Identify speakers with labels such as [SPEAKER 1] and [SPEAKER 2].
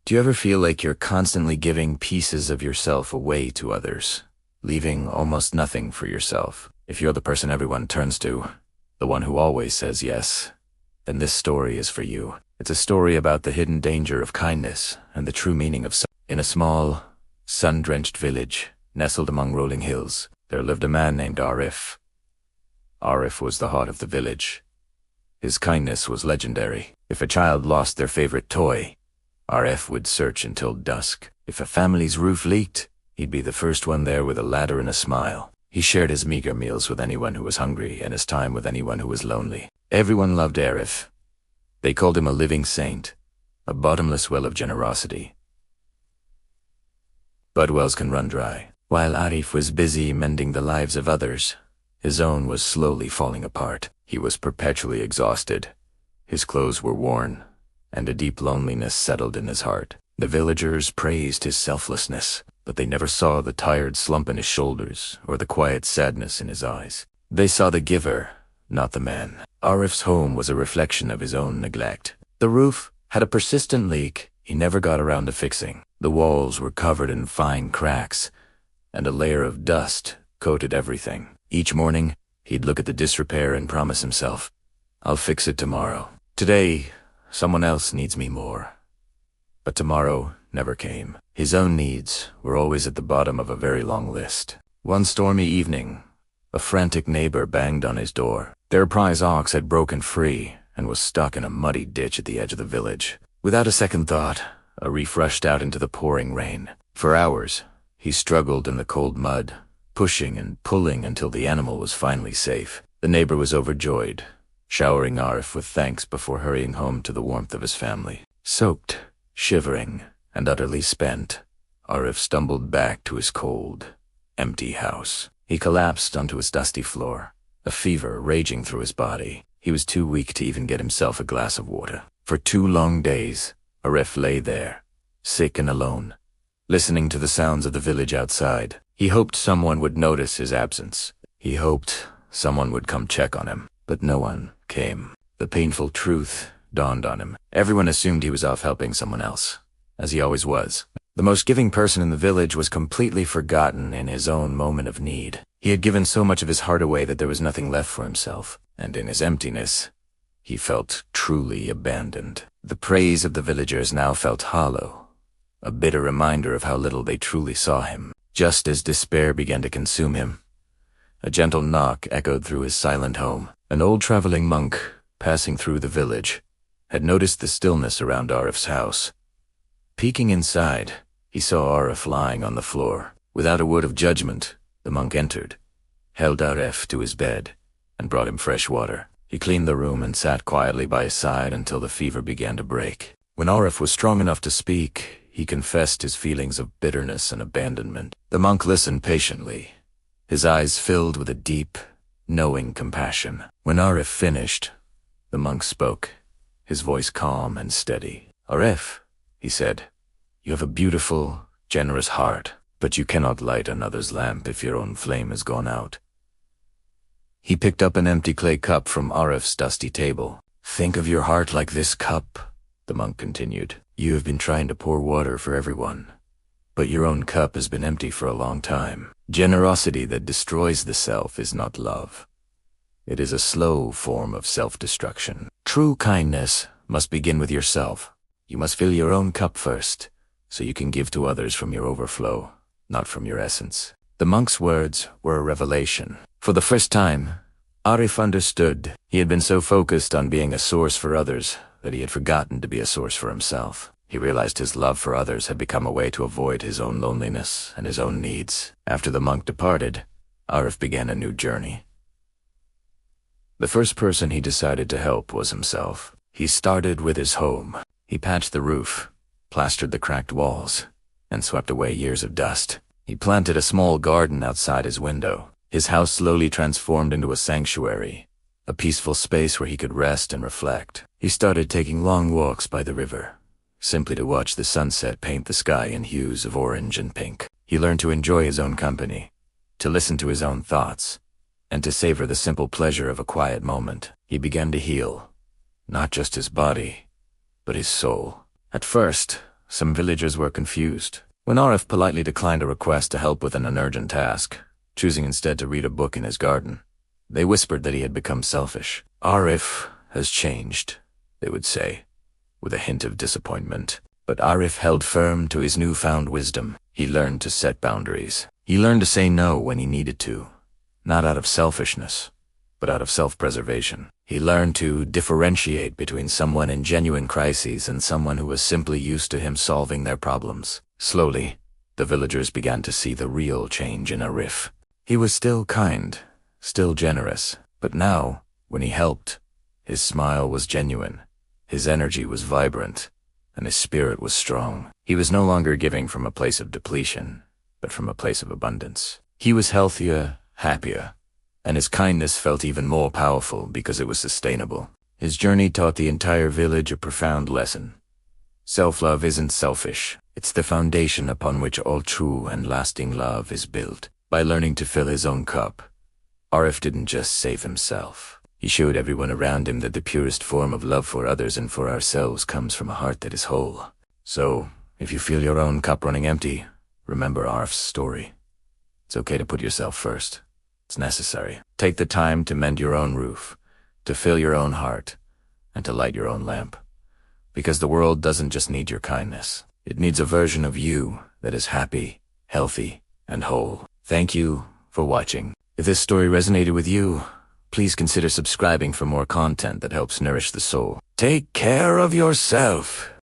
[SPEAKER 1] Do you ever feel like you're constantly giving pieces of yourself away to others, leaving almost nothing for yourself? If you're the person everyone turns to, the one who always says yes, then this story is for you. It's a story about the hidden danger of kindness and the true meaning of in a small, sun-drenched village, nestled among rolling hills, there lived a man named Arif. Arif was the heart of the village. His kindness was legendary. If a child lost their favorite toy, Arif would search until dusk. If a family's roof leaked, he'd be the first one there with a ladder and a smile. He shared his meager meals with anyone who was hungry and his time with anyone who was lonely. Everyone loved Arif. They called him a living saint, a bottomless well of generosity. But wells can run dry. While Arif was busy mending the lives of others, his own was slowly falling apart. He was perpetually exhausted. His clothes were worn, and a deep loneliness settled in his heart. The villagers praised his selflessness, but they never saw the tired slump in his shoulders or the quiet sadness in his eyes. They saw the giver, not the man. Arif's home was a reflection of his own neglect. The roof had a persistent leak he never got around to fixing. The walls were covered in fine cracks, and a layer of dust coated everything. Each morning, he'd look at the disrepair and promise himself, "I'll fix it tomorrow. Today, someone else needs me more." But tomorrow never came. His own needs were always at the bottom of a very long list. One stormy evening, a frantic neighbor banged on his door. Their prize ox had broken free and was stuck in a muddy ditch at the edge of the village. Without a second thought, Arif rushed out into the pouring rain. For hours, he struggled in the cold mud, pushing and pulling until the animal was finally safe. The neighbor was overjoyed, showering Arif with thanks before hurrying home to the warmth of his family. Soaked, shivering, and utterly spent, Arif stumbled back to his cold, empty house. He collapsed onto his dusty floor, a fever raging through his body. He was too weak to even get himself a glass of water. For 2 long days, Arif lay there, sick and alone, listening to the sounds of the village outside. He hoped someone would notice his absence. He hoped someone would come check on him, but no one came. The painful truth dawned on him. Everyone assumed he was off helping someone else, as he always was. The most giving person in the village was completely forgotten in his own moment of need. He had given so much of his heart away that there was nothing left for himself, and in his emptiness, he felt truly abandoned. The praise of the villagers now felt hollow, a bitter reminder of how little they truly saw him. Just as despair began to consume him, a gentle knock echoed through his silent home. An old traveling monk, passing through the village, had noticed the stillness around Arif's house. Peeking inside, he saw Arif lying on the floor. Without a word of judgment, the monk entered, held Arif to his bed, and brought him fresh water. He cleaned the room and sat quietly by his side until the fever began to break. When Arif was strong enough to speak, he confessed his feelings of bitterness and abandonment. The monk listened patiently, his eyes filled with a deep, knowing compassion. When Arif finished, the monk spoke, his voice calm and steady. "Arif," he said, "you have a beautiful, generous heart, but you cannot light another's lamp if your own flame has gone out." He picked up an empty clay cup from Arif's dusty table. "Think of your heart like this cup," the monk continued. "You have been trying to pour water for everyone, but your own cup has been empty for a long time. Generosity that destroys the self is not love. It is a slow form of self-destruction. True kindness must begin with yourself. You must fill your own cup first, so you can give to others from your overflow, not from your essence." The monk's words were a revelation. For the first time, Arif understood. He had been so focused on being a source for others that he had forgotten to be a source for himself. He realized his love for others had become a way to avoid his own loneliness and his own needs. After the monk departed, Arif began a new journey. The first person he decided to help was himself. He started with his home. He patched the roof, plastered the cracked walls, and swept away years of dust. He planted a small garden outside his window. His house slowly transformed into a sanctuary, a peaceful space where he could rest and reflect. He started taking long walks by the river, simply to watch the sunset paint the sky in hues of orange and pink. He learned to enjoy his own company, to listen to his own thoughts, and to savor the simple pleasure of a quiet moment. He began to heal, not just his body, but his soul. At first, Some villagers were confused. When Arif politely declined a request to help with an urgent task, choosing instead to read a book in his garden, they whispered that he had become selfish. Arif has changed, they would say, with a hint of disappointment. But Arif held firm to his newfound wisdom. He learned to set boundaries. He learned to say no when he needed to, not out of selfishness, but out of self-preservation. He learned to differentiate between someone in genuine crises and someone who was simply used to him solving their problems. Slowly, the villagers began to see the real change in Arif. He was still kind, still generous, but now, when he helped, his smile was genuine, his energy was vibrant, and his spirit was strong. He was no longer giving from a place of depletion, but from a place of abundance. He was healthier, happier, and his kindness felt even more powerful because it was sustainable. His journey taught the entire village a profound lesson. Self-love isn't selfish. It's the foundation upon which all true and lasting love is built. By learning to fill his own cup, Arif didn't just save himself. He showed everyone around him that the purest form of love for others and for ourselves comes from a heart that is whole. So, if you feel your own cup running empty, remember Arif's story. It's okay to put yourself first. It's necessary. Take the time to mend your own roof, to fill your own heart, and to light your own lamp. Because the world doesn't just need your kindness. It needs a version of you that is happy, healthy, and whole. Thank you for watching. If this story resonated with you, please consider subscribing for more content that helps nourish the soul. Take care of yourself.